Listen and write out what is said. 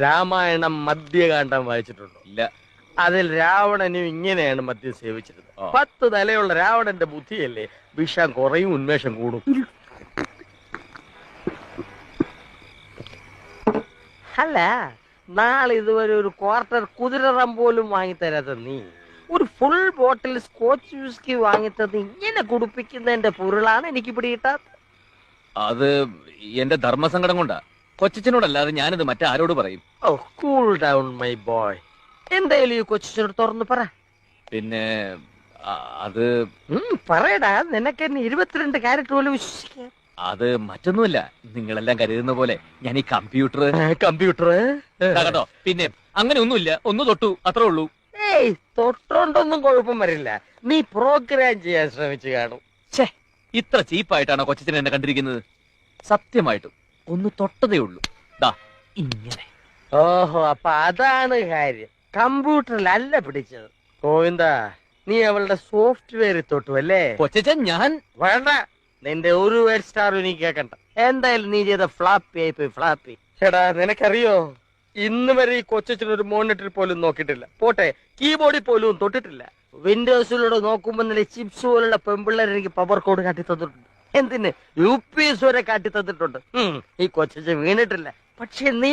രാമായണം മധ്യകാണ്ഡം വായിച്ചിട്ടുണ്ടോ? ഇല്ല. അതിൽ രാവണനും ഇങ്ങനെയാണ് മദ്യം സേവിച്ചിരുന്നത്. 10 തലയുള്ള രാവണന്റെ ബുദ്ധിയല്ലേ വിഷം കുറയും ഉന്മേഷം കൂടും. അല്ല, നാളെ ഇതുവരെ ഒരു ക്വാർട്ടർ കുതിരറം പോലും വാങ്ങിത്തരാത്ത നീ ഒരു ഫുൾ ബോട്ടിൽ സ്കോച്ച് വിസ്കി വാങ്ങിത്തത് ഇങ്ങനെ കുടിപ്പിക്കുന്നതിന്റെ പൊരുളാണ് എനിക്ക് പിടികിട്ടാത്ത. അത് എന്റെ ധർമ്മസങ്കടം കൊണ്ടാ. കൊച്ചനോടല്ലാതെ ഞാനിത് മറ്റാരോട് പറയും? ഓ, കൂൾ ഡൗൺ മൈ ബോയ്. എന്തായാലും ഈ കൊച്ചിനോട് തുറന്നു പറ. പിന്നെ അത് പറയടാ, നിനക്ക് എന്നെ 22 കാരറ്റ് പോലും വിശ്വസിക്കാം. അത് മറ്റൊന്നുമല്ല, നിങ്ങളെല്ലാം കരുതുന്ന പോലെ ഞാൻ ഈ കമ്പ്യൂട്ടർ കേട്ടോ. പിന്നെ അങ്ങനെ ഒന്നുമില്ല, ഒന്ന് തൊട്ടു, അത്രേ ഉള്ളൂ. ഏയ്, തൊട്ടോണ്ടൊന്നും കുഴപ്പം വരില്ല. നീ പ്രോഗ്രാം ചെയ്യാൻ ശ്രമിച്ചു കാണും. ഛേ, ഇത്ര ചീപ്പായിട്ടാണോ കൊച്ചൻ എന്നെ കണ്ടിരിക്കുന്നത്? സത്യമായിട്ടും ഒന്ന് തൊട്ടതേ ഉള്ളൂ. ദാ ഇങ്ങനെ. ഓഹോ, അപ്പൊ അതാണ് കാര്യം. കമ്പ്യൂട്ടറിലല്ല പിടിച്ചത്. ഗോവിന്ദ, നീ അവളുടെ സോഫ്റ്റ്വെയറിൽ തൊട്ടു അല്ലേ? കൊച്ചൻ ഞാൻ വേണ്ട, നിന്റെ ഒരു വേർഡ് സ്റ്റാർ എനിക്ക് കേക്കണ്ട. എന്തായാലും നീ ചെയ്ത ഫ്ലാപ്പി ആയി പോയി, ഫ്ലാപ്പി. എടാ, നിനക്കറിയോ, ഇന്ന് വരെ ഈ കൊച്ചൊരു മോണിറ്ററിൽ പോലും നോക്കിയിട്ടില്ല. പോട്ടെ, കീബോർഡിൽ പോലും തൊട്ടിട്ടില്ല. വിൻഡോസിലൂടെ നോക്കുമ്പോ നില ചിപ്സ് പോലുള്ള പെമ്പിള്ളേർ എനിക്ക് പവർ കോഡ് കാട്ടി തന്നിട്ടുണ്ട്. എന്തിന് UPS വരെ കാട്ടി തന്നിട്ടുണ്ട്. ഈ കൊച്ചു വീണിട്ടില്ല. പക്ഷെ നീ